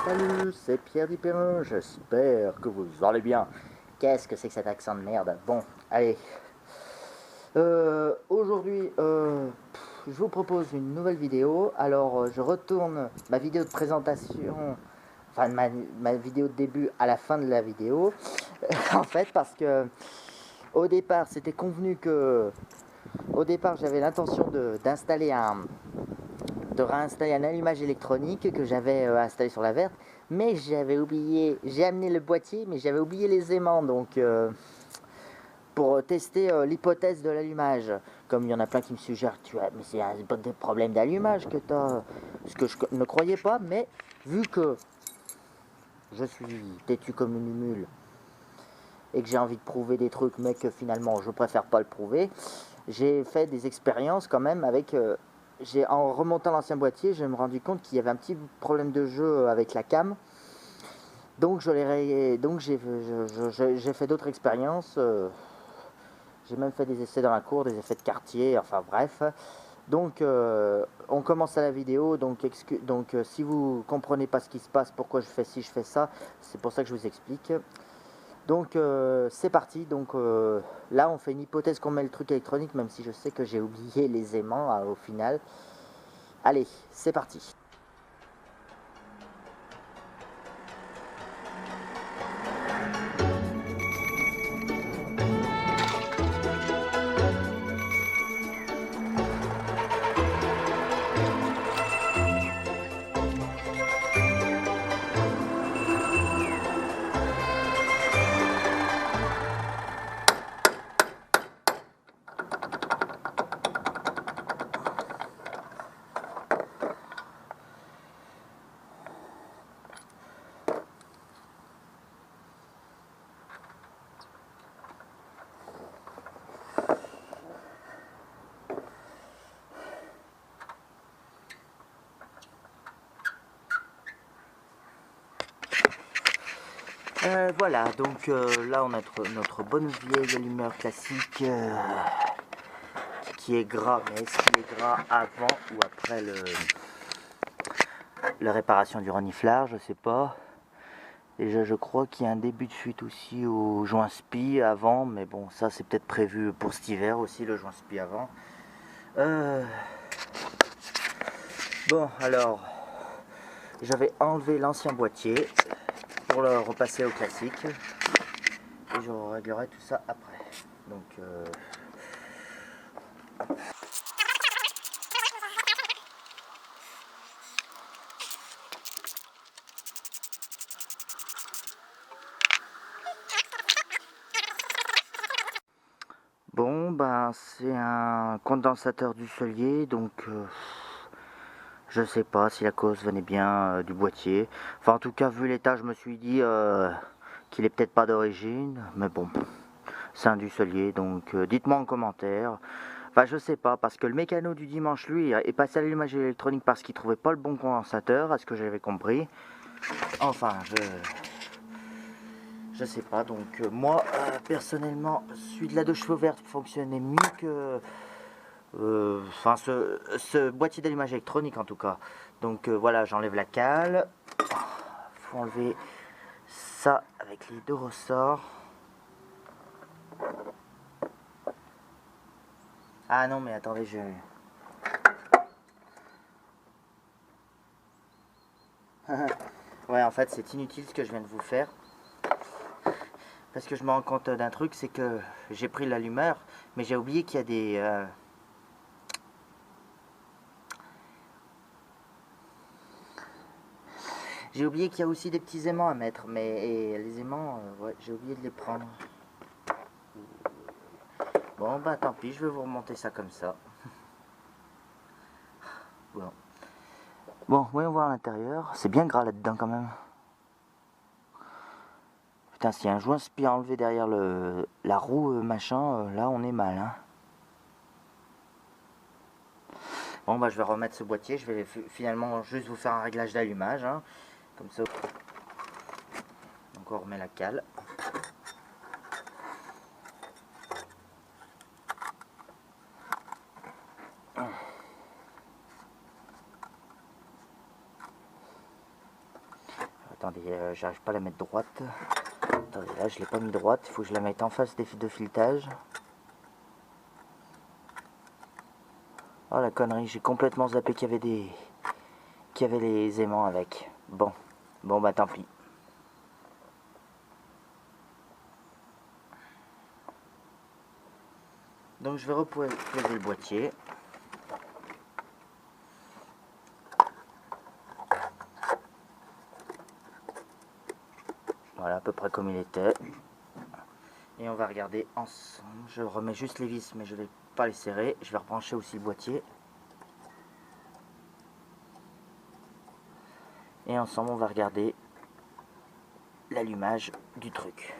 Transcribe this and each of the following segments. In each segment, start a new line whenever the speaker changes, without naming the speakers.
Salut, c'est Pierre Dipérin, j'espère que vous allez bien. Qu'est-ce que c'est que cet accent de merde? Bon, allez. Aujourd'hui, je vous propose une nouvelle vidéo. Alors, je retourne ma vidéo de présentation, enfin ma vidéo de début à la fin de la vidéo. En fait, parce que au départ, c'était convenu que... Au départ, j'avais l'intention de réinstaller un allumage électronique que j'avais installé sur la verte, mais j'avais oublié, j'ai amené le boîtier, mais j'avais oublié les aimants, donc pour tester l'hypothèse de l'allumage. Comme il y en a plein qui me suggèrent, mais c'est un problème d'allumage que tu as, ce que je ne croyais pas, mais vu que je suis têtu comme une mule et que j'ai envie de prouver des trucs, mais que finalement je préfère pas le prouver, j'ai fait des expériences quand même avec... en remontant l'ancien boîtier, je me suis rendu compte qu'il y avait un petit problème de jeu avec la cam. Donc j'ai fait d'autres expériences. J'ai même fait des essais dans la cour, des effets de quartier, enfin bref. Donc on commence à la vidéo. Donc si vous comprenez pas ce qui se passe, pourquoi je fais ci, je fais ça, c'est pour ça que je vous explique. Donc c'est parti. Donc là on fait une hypothèse qu'on met le truc électronique, même si je sais que j'ai oublié les aimants au final. Allez, c'est parti. Voilà, donc là on a notre bonne vieille allumeur classique qui est gras, mais est-ce qu'il est gras avant ou après la réparation du reniflage? Je sais pas. Déjà je crois qu'il y a un début de fuite aussi au joint spi avant, mais bon ça c'est peut-être prévu pour cet hiver aussi, le joint spi avant. Bon alors, j'avais enlevé l'ancien boîtier pour le repasser au classique. Et je réglerai tout ça après. Donc bon ben c'est un condensateur du Solier, donc je sais pas si la cause venait bien du boîtier. Enfin en tout cas vu l'état je me suis dit qu'il est peut-être pas d'origine, mais bon, c'est un du Solier, donc dites-moi en commentaire. Enfin je sais pas, parce que le mécano du dimanche lui est passé à l'allumage électronique parce qu'il trouvait pas le bon condensateur, à ce que j'avais compris. Enfin je sais pas, donc moi personnellement celui de la 2 chevaux verte fonctionnait mieux que enfin ce boîtier d'allumage électronique en tout cas. Donc voilà, j'enlève la cale, faut enlever ça avec les deux ressorts. Ah non mais attendez, ouais en fait c'est inutile ce que je viens de vous faire. Parce que je me rends compte d'un truc, c'est que j'ai pris l'allumeur, mais j'ai oublié qu'il y a des... J'ai oublié qu'il y a aussi des petits aimants à mettre, mais les aimants, ouais, j'ai oublié de les prendre. Bon, bah tant pis, je vais vous remonter ça comme ça. Bon, voyons voir à l'intérieur. C'est bien gras là-dedans quand même. Putain, s'il y a un joint spi enlevé derrière la roue machin, là on est mal. Hein. Bon, bah je vais remettre ce boîtier. Je vais finalement juste vous faire un réglage d'allumage. Hein, comme ça. Donc on remet la cale. Attendez, j'arrive pas à la mettre droite. Attendez, là je l'ai pas mis droite, il faut que je la mette en face des fils de filetage. Oh la connerie, j'ai complètement zappé qu'il y avait les aimants avec. Bon, bah tant pis. Donc je vais reposer le boîtier. Voilà, à peu près comme il était. Et on va regarder ensemble. Je remets juste les vis, mais je ne vais pas les serrer. Je vais rebrancher aussi le boîtier. Et ensemble, on va regarder l'allumage du truc.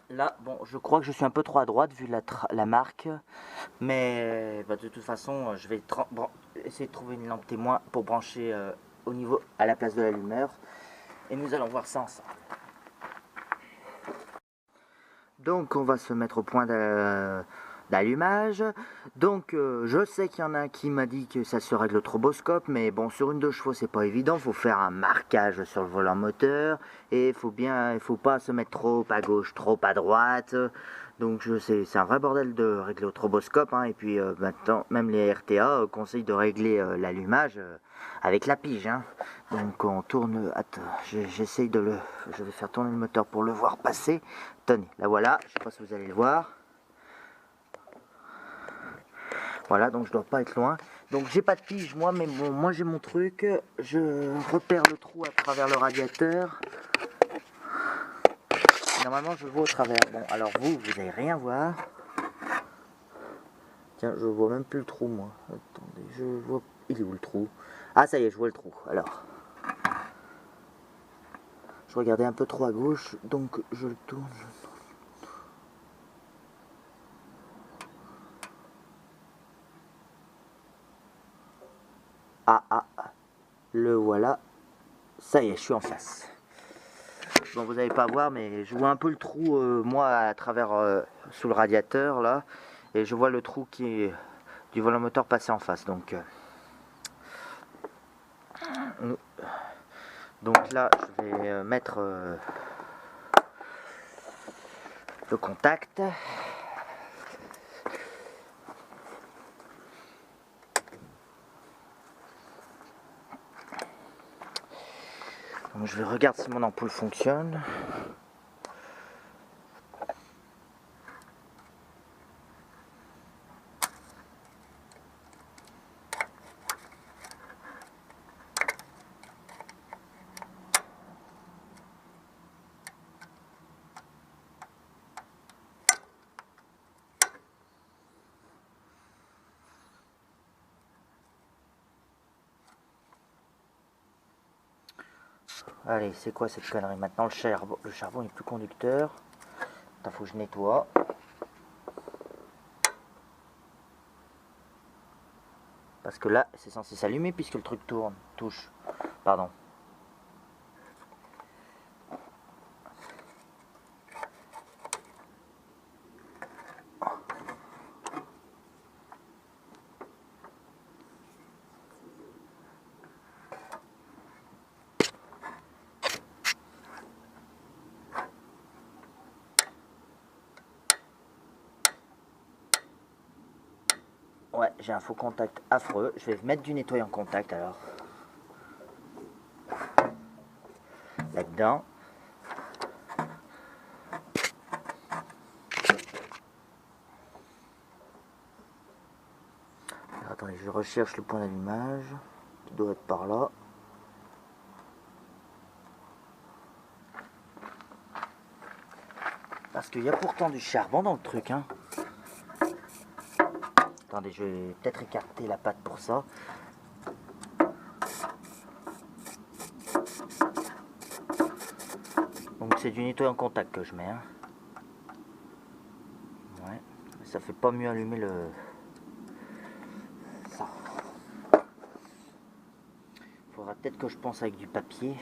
Là, bon, je crois que je suis un peu trop à droite vu la marque. Mais bah, de toute façon, je vais essayer de trouver une lampe témoin pour brancher au niveau à la place de l'allumeur. Et nous allons voir ça ensemble. Donc on va se mettre au point d'allumage. Donc je sais qu'il y en a un qui m'a dit que ça se règle au stroboscope, mais bon, sur une 2 chevaux c'est pas évident, faut faire un marquage sur le volant moteur et il faut pas se mettre trop à gauche, trop à droite. Donc je sais, c'est un vrai bordel de régler au stroboscope, hein. Et puis maintenant même les RTA conseillent de régler l'allumage avec la pige, hein. Donc on tourne, attends, j'essaye je vais faire tourner le moteur pour le voir passer. Tenez, la voilà, je sais pas si vous allez le voir. Voilà, donc je dois pas être loin. Donc j'ai pas de pige moi, mais bon, moi j'ai mon truc. Je repère le trou à travers le radiateur. Normalement je le vois au travers. Bon, alors vous allez rien voir. Tiens, je vois même plus le trou moi. Attendez, je vois. Il est où le trou? Ah ça y est, je vois le trou. Alors. Je regardais un peu trop à gauche, donc je le tourne. Le voilà. Ça y est, je suis en face. Bon, vous n'allez pas voir, mais je vois un peu le trou, moi, à travers, sous le radiateur, là. Et je vois le trou qui est du volant moteur passer en face. Donc là, je vais mettre le contact. Donc je vais regarder si mon ampoule fonctionne. Allez, c'est quoi cette connerie? Maintenant le charbon est plus conducteur. Attends, faut que je nettoie. Parce que là, c'est censé s'allumer puisque le truc touche. Pardon. Ouais, j'ai un faux contact affreux. Je vais mettre du nettoyant contact alors. Là-dedans. Attendez, je recherche le point d'allumage. Qui doit être par là. Parce qu'il y a pourtant du charbon dans le truc, hein. Attendez, je vais peut-être écarter la patte pour ça. Donc c'est du nettoyant contact que je mets, hein. Ouais, ça fait pas mieux allumer le... Ça. Faudra peut-être que je pense avec du papier.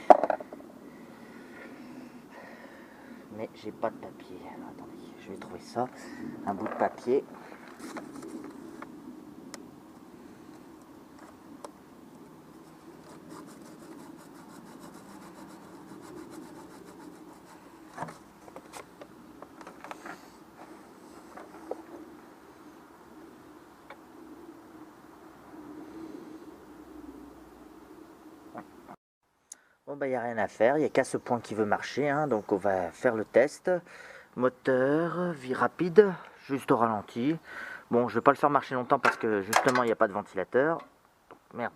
mais j'ai pas de papier. Alors, attendez, je vais trouver ça. Un bout de papier. Bon bah il n'y a rien à faire, il n'y a qu'à ce point qui veut marcher, hein, donc on va faire le test. Moteur, vie rapide, juste au ralenti. Bon, je vais pas le faire marcher longtemps parce que justement il n'y a pas de ventilateur. Merde,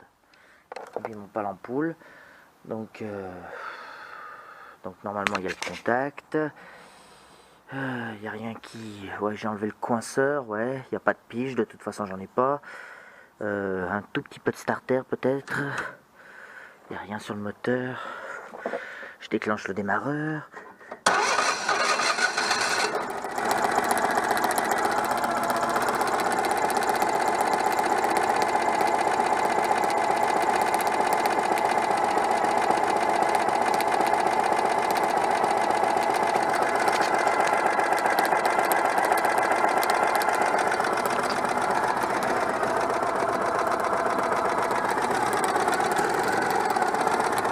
n'abîmons pas l'ampoule. Donc normalement il y a le contact. Il n'y a rien qui... Ouais, j'ai enlevé le coinceur, ouais, il n'y a pas de pige, de toute façon j'en ai pas. Un tout petit peu de starter peut-être. Il n'y a rien sur le moteur. Je déclenche le démarreur.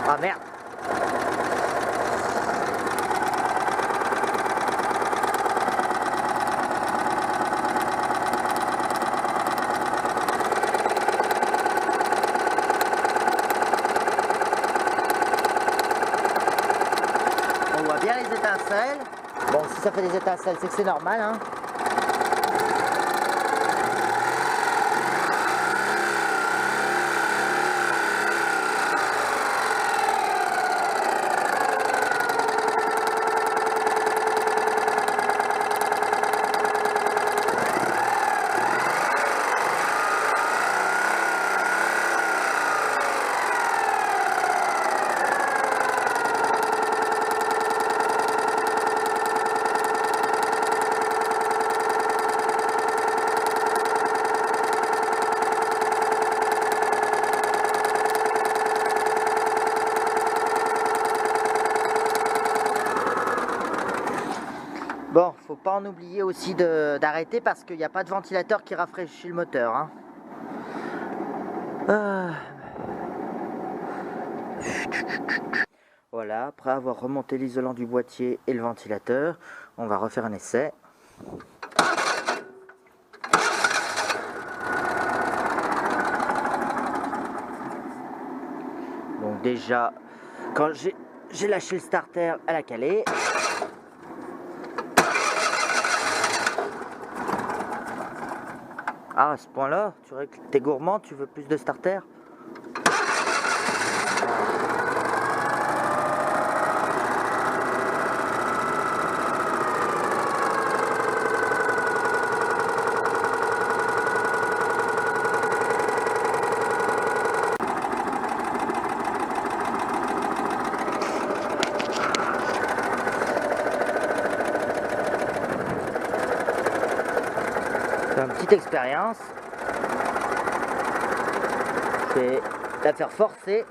Ah merde! On voit bien les étincelles. Bon, si ça fait des étincelles, c'est que c'est normal, hein. Bon, faut pas en oublier aussi d'arrêter parce qu'il n'y a pas de ventilateur qui rafraîchit le moteur, hein. Voilà, après avoir remonté l'isolant du boîtier et le ventilateur, on va refaire un essai. Donc déjà, quand j'ai lâché le starter, elle a calé. Ah, à ce point-là, tu vois que t'es gourmand, tu veux plus de starter? C'est une petite expérience. Je vais la faire forcer.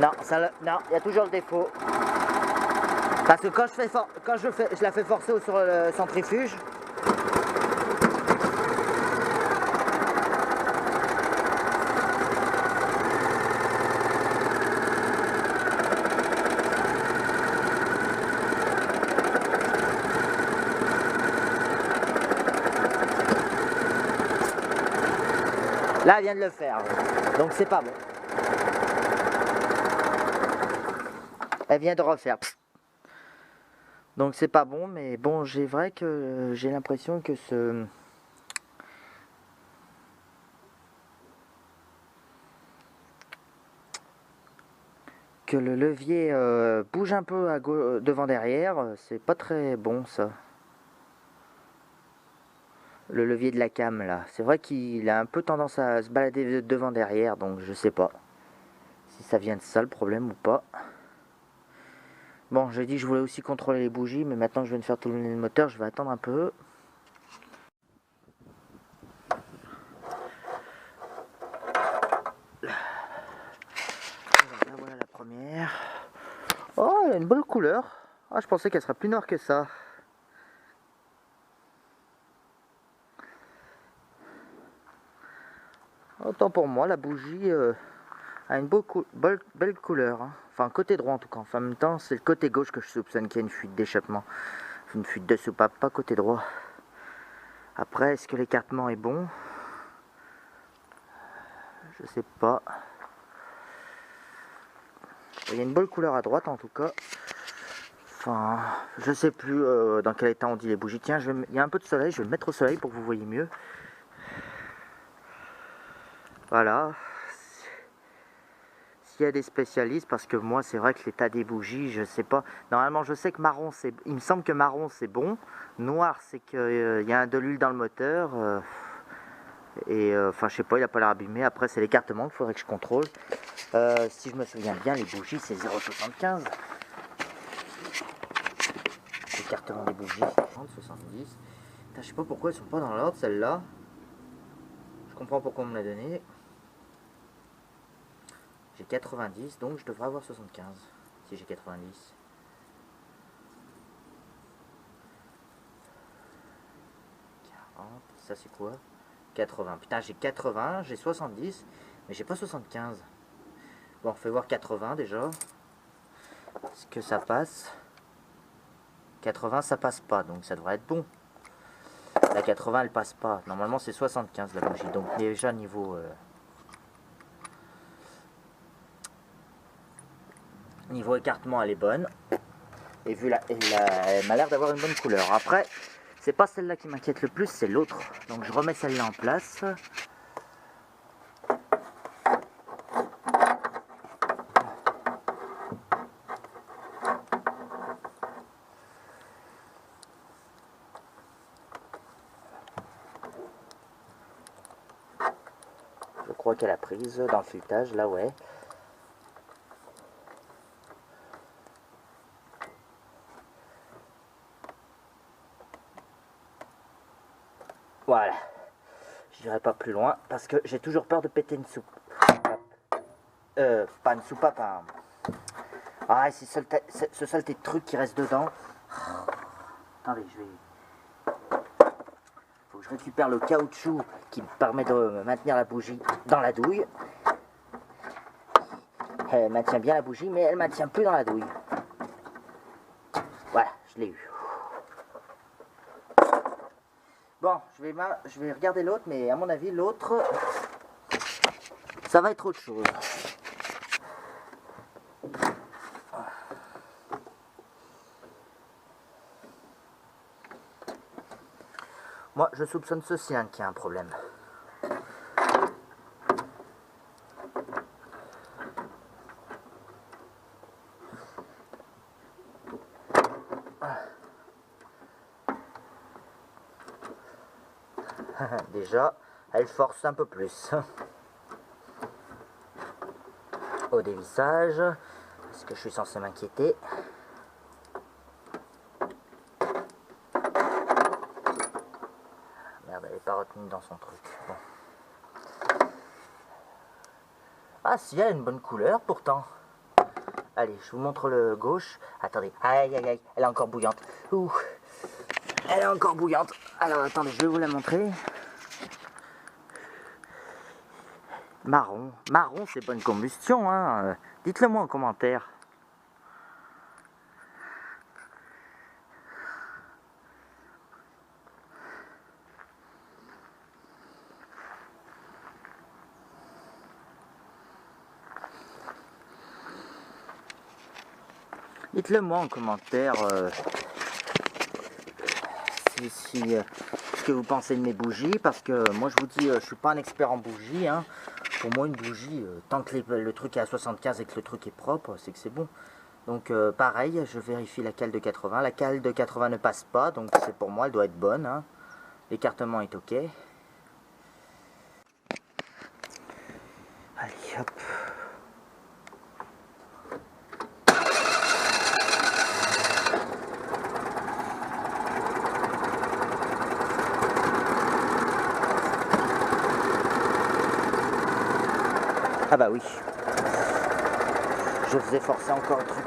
Non, non, il y a toujours le défaut. Parce que quand je la fais forcer sur le centrifuge, là, elle vient de le faire. Donc c'est pas bon. Elle vient de refaire. Donc c'est pas bon, mais bon, j'ai l'impression que le levier bouge un peu devant derrière, c'est pas très bon ça. Le levier de la cam là, c'est vrai qu'il a un peu tendance à se balader devant derrière, donc je sais pas si ça vient de ça le problème ou pas. Bon, j'ai dit que je voulais aussi contrôler les bougies, mais maintenant que je viens de faire tourner le moteur, je vais attendre un peu. Oh, elle a une bonne couleur. Ah, je pensais qu'elle serait plus noire que ça. Autant pour moi, la bougie a une belle couleur. Hein. Enfin, côté droit en tout cas. Enfin, en même temps, c'est le côté gauche que je soupçonne qu'il y a une fuite d'échappement. Une fuite de soupape, pas côté droit. Après, est-ce que l'écartement est bon? Je sais pas. Il y a une belle couleur à droite en tout cas. Enfin, je sais plus dans quel état on dit les bougies. Tiens, il y a un peu de soleil, je vais le mettre au soleil pour que vous voyez mieux. Voilà. S'il y a des spécialistes, parce que moi c'est vrai que l'état des bougies, je sais pas. Normalement je sais que marron, il me semble que marron c'est bon. Noir c'est qu'il y a de l'huile dans le moteur. Enfin je sais pas, il a pas l'air abîmé. Après c'est l'écartement qu'il faudrait que je contrôle. Si je me souviens bien, les bougies c'est 0,75. L'écartement des bougies 70. Je sais pas pourquoi elles sont pas dans l'ordre celles-là. Je comprends pourquoi on me l'a donné. J'ai 90, donc je devrais avoir 75, si j'ai 90. Ça c'est quoi? 80. Putain, j'ai 80, j'ai 70, mais j'ai pas 75. Bon, on fait voir 80 déjà. Est-ce que ça passe? 80, ça passe pas, donc ça devrait être bon. La 80, elle passe pas. Normalement, c'est 75 la bougie, donc déjà niveau... Niveau écartement, elle est bonne. Et vu elle m'a l'air d'avoir une bonne couleur. Après, c'est pas celle-là qui m'inquiète le plus, c'est l'autre. Donc je remets celle-là en place. Je crois qu'elle a prise dans le filetage, là ouais. Voilà, je dirais pas plus loin parce que j'ai toujours peur de péter une soupe. Pas une soupape, hein. Ah, c'est ce saleté de truc qui reste dedans. Attendez, faut que je récupère le caoutchouc qui me permet de me maintenir la bougie dans la douille. Elle maintient bien la bougie, mais elle ne maintient plus dans la douille. Voilà, je l'ai eu. Bon, je vais regarder l'autre, mais à mon avis, l'autre, ça va être autre chose. Moi, je soupçonne ce cylindre qui a un problème. Déjà, elle force un peu plus. Au dévissage, est-ce que je suis censé m'inquiéter? Merde, elle n'est pas retenue dans son truc. Bon. Ah si, elle a une bonne couleur pourtant. Allez, je vous montre le gauche. Attendez, aïe aïe aïe, elle est encore bouillante. Ouh. Elle est encore bouillante. Alors attendez, je vais vous la montrer. Marron. Marron, c'est bonne combustion, hein. Dites-le moi en commentaire. Dites-le moi en commentaire ce que vous pensez de mes bougies, parce que moi je vous dis, je suis pas un expert en bougies, hein. Pour moi une bougie, tant que le truc est à 75 et que le truc est propre, c'est que c'est bon. Donc pareil, je vérifie la cale de 80. La cale de 80 ne passe pas, donc c'est pour moi, elle doit être bonne, hein. L'écartement est ok. Allez, hop. Ah bah oui. Je faisais forcer encore le truc.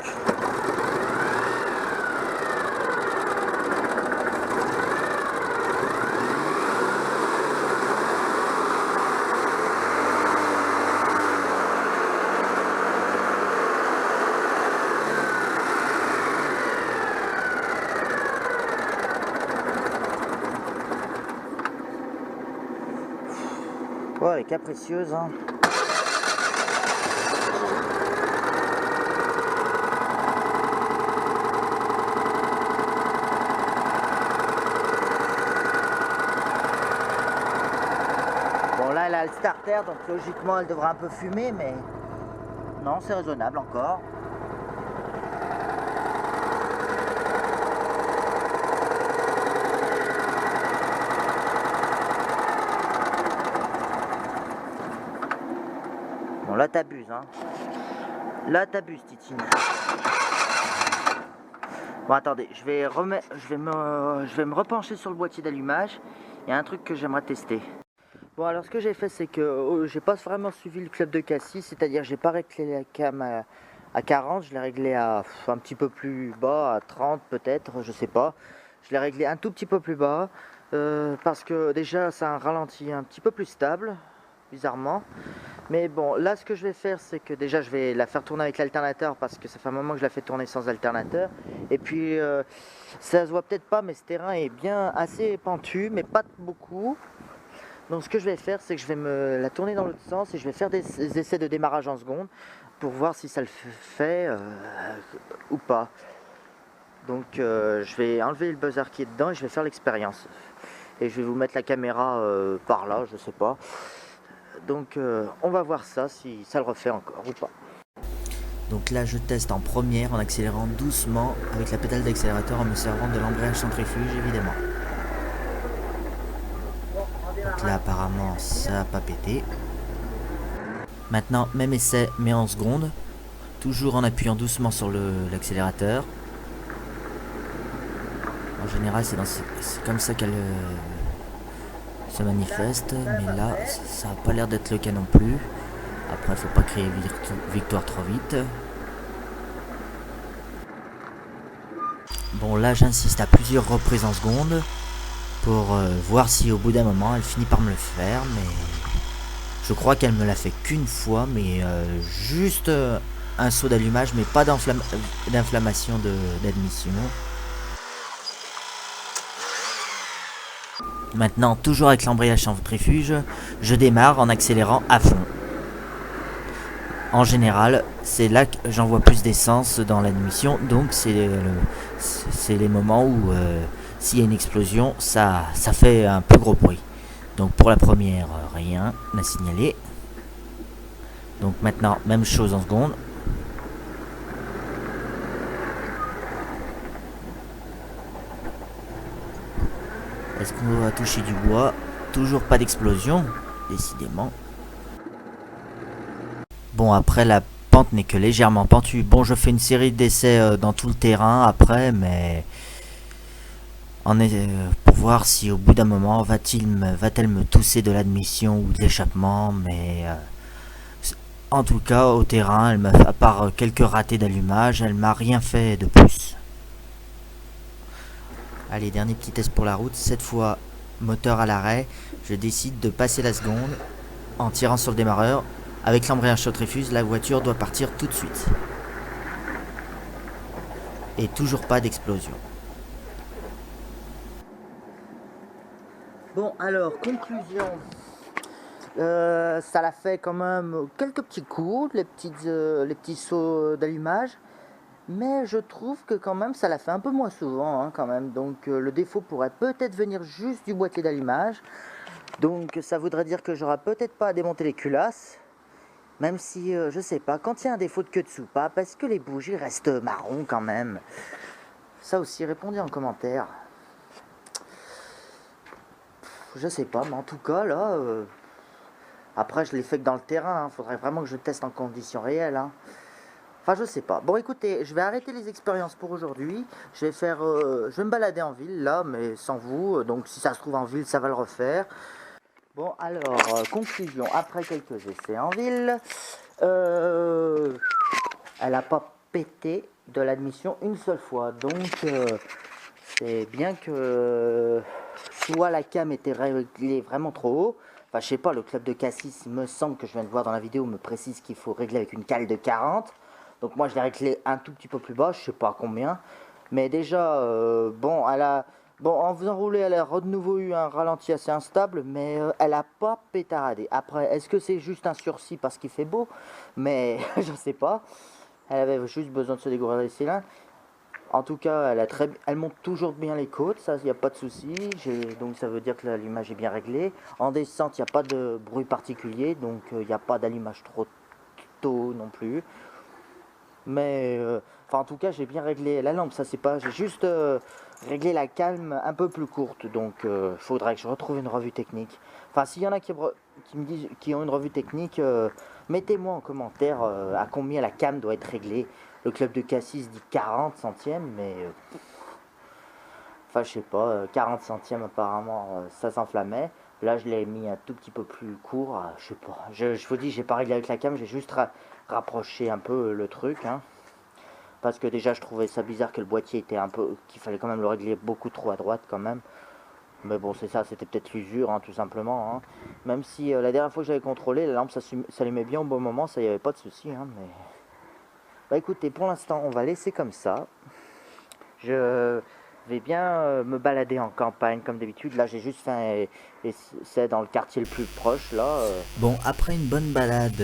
fois elle est capricieuse, hein. Bon là elle a le starter, donc logiquement elle devrait un peu fumer, mais non, c'est raisonnable encore. Bon là t'abuses, hein. Là t'abuses, Titine. Bon attendez, je vais me repencher sur le boîtier d'allumage. Il y a un truc que j'aimerais tester. Bon alors ce que j'ai fait, c'est que j'ai pas vraiment suivi le club de Cassis, c'est-à-dire j'ai pas réglé la cam à 40, je l'ai réglé à un petit peu plus bas, à 30 peut-être, je sais pas. Je l'ai réglé un tout petit peu plus bas, parce que déjà ça a un ralenti un petit peu plus stable, bizarrement. Mais bon, là ce que je vais faire, c'est que déjà je vais la faire tourner avec l'alternateur, parce que ça fait un moment que je la fais tourner sans alternateur. Et puis ça se voit peut-être pas, mais ce terrain est bien assez pentu, mais pas beaucoup. Donc ce que je vais faire, c'est que je vais me la tourner dans l'autre sens et je vais faire des essais de démarrage en seconde pour voir si ça le fait ou pas. Donc je vais enlever le buzzer qui est dedans et je vais faire l'expérience. Et je vais vous mettre la caméra par là, je sais pas. Donc on va voir ça, si ça le refait encore ou pas.
Donc là je teste en première en accélérant doucement avec la pédale d'accélérateur en me servant de l'embrayage centrifuge évidemment. Donc là apparemment ça n'a pas pété. Maintenant même essai mais en seconde. Toujours en appuyant doucement sur l'accélérateur. En général c'est comme ça qu'elle se manifeste. Mais là ça n'a pas l'air d'être le cas non plus. Après faut pas créer victoire trop vite. Bon là j'insiste à plusieurs reprises en seconde. Pour voir si au bout d'un moment elle finit par me le faire, mais je crois qu'elle me l'a fait qu'une fois, mais juste un saut d'allumage, mais pas d'inflammation d'admission. Maintenant, toujours avec l'embrayage centrifuge, je démarre en accélérant à fond. En général, c'est là que j'envoie plus d'essence dans l'admission, donc c'est les moments où s'il y a une explosion, ça fait un peu gros bruit. Donc pour la première, rien à signaler. Donc maintenant, même chose en seconde. Est-ce qu'on va toucher du bois? Toujours pas d'explosion, décidément. Bon, après la pente n'est que légèrement pentue. Bon, je fais une série d'essais dans tout le terrain après, mais pour voir si au bout d'un moment va-t-elle me tousser de l'admission ou de l'échappement, mais en tout cas au terrain, à part quelques ratés d'allumage, elle m'a rien fait de plus. Allez, dernier petit test pour la route, cette fois moteur à l'arrêt, je décide de passer la seconde en tirant sur le démarreur. Avec l'embrayage centrifuge, la voiture doit partir tout de suite. Et toujours pas d'explosion.
Bon alors, conclusion. Ça l'a fait quand même quelques petits coups, les petits sauts d'allumage. Mais je trouve que quand même ça l'a fait un peu moins souvent hein, quand même. Donc le défaut pourrait peut-être venir juste du boîtier d'allumage. Donc ça voudrait dire que j'aurai peut-être pas à démonter les culasses. Même si, je sais pas, quand il y a un défaut de queue de soupape, est-ce que les bougies restent marron quand même? Ça aussi, répondez en commentaire. Je sais pas, mais en tout cas, là... Après, je l'ai fait que dans le terrain, faudrait vraiment que je teste en conditions réelles. Hein. Enfin, je sais pas. Bon, écoutez, je vais arrêter les expériences pour aujourd'hui. Je vais me balader en ville, là, mais sans vous. Donc, si ça se trouve en ville, ça va le refaire. Bon, alors, conclusion. Après quelques essais en ville, elle n'a pas pété de l'admission une seule fois. Donc, c'est bien que soit la cam était réglée vraiment trop haut. Enfin, je sais pas, le club de Cassis, il me semble que je viens de voir dans la vidéo, me précise qu'il faut régler avec une cale de 40. Donc moi, je l'ai réglé un tout petit peu plus bas, je sais pas combien. Mais déjà, bon, Bon, en faisant rouler, elle a de nouveau eu un ralenti assez instable, mais elle a pas pétaradé. Après, est-ce que c'est juste un sursis parce qu'il fait beau? Mais je sais pas. Elle avait juste besoin de se dégourdir les cylindres. En tout cas, elle monte toujours bien les côtes, ça, il n'y a pas de souci. Donc ça veut dire que l'allumage est bien réglé. En descente, il n'y a pas de bruit particulier, donc il n'y a pas d'allumage trop tôt non plus. Mais enfin, en tout cas, j'ai bien réglé la lampe. Ça, c'est pas. J'ai juste réglé la calme un peu plus courte. Donc, il faudrait que je retrouve une revue technique. Enfin, s'il y en a qui me disent qui ont une revue technique, mettez-moi en commentaire à combien la cam doit être réglée. Le club de Cassis dit 40 centièmes, mais enfin, je sais pas, 40 centièmes apparemment, ça s'enflammait. Là, je l'ai mis un tout petit peu plus court. Je sais pas. Je vous dis, j'ai pas réglé avec la cam, j'ai juste rapproché un peu le truc, hein. Parce que déjà, je trouvais ça bizarre que le boîtier était un peu, qu'il fallait quand même le régler beaucoup trop à droite quand même. Mais bon, c'est ça, c'était peut-être l'usure, hein, tout simplement, hein. Même si la dernière fois que j'avais contrôlé, la lampe s'allumait bien au bon moment, ça y avait pas de souci, hein, mais bah écoutez, pour l'instant, on va laisser comme ça. Je vais bien me balader en campagne comme d'habitude. Là, j'ai juste fait c'est dans le quartier le plus proche, là.
Bon, après une bonne balade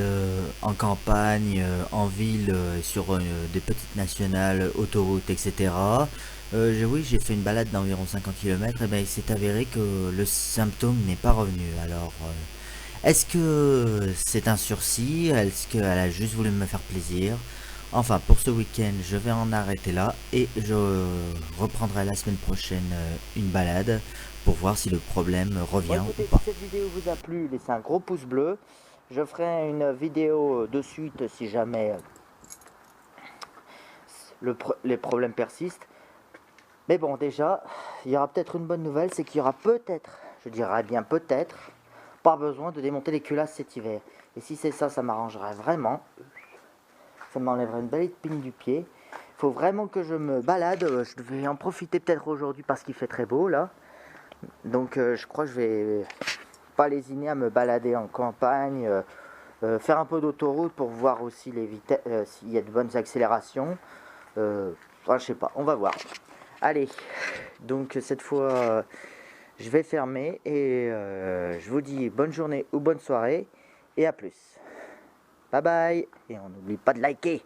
en campagne, en ville, sur des petites nationales, autoroutes, etc. Oui, j'ai fait une balade d'environ 50 km et ben, il s'est avéré que le symptôme n'est pas revenu. Alors, est-ce que c'est un sursis? Est-ce qu'elle a juste voulu me faire plaisir? Enfin, pour ce week-end, je vais en arrêter là et je reprendrai la semaine prochaine une balade pour voir si le problème
Bon,
revient ou
écoutez, si
pas.
cette vidéo vous a plu, laissez un gros pouce bleu. Je ferai une vidéo de suite si jamais les problèmes persistent. Mais bon, déjà, il y aura peut-être une bonne nouvelle, c'est qu'il y aura peut-être, je dirais bien peut-être, pas besoin de démonter les culasses cet hiver. Et si c'est ça, ça m'arrangerait vraiment. Ça m'enlèverait une belle épine du pied. Il faut vraiment que je me balade. Je vais en profiter peut-être aujourd'hui parce qu'il fait très beau là. Donc je crois que je vais pas lésiner à me balader en campagne, faire un peu d'autoroute pour voir aussi les vitesses, s'il y a de bonnes accélérations. Enfin, je sais pas, on va voir. Allez, donc cette fois, je vais fermer et je vous dis bonne journée ou bonne soirée et à plus. Bye bye et on n'oublie pas de liker.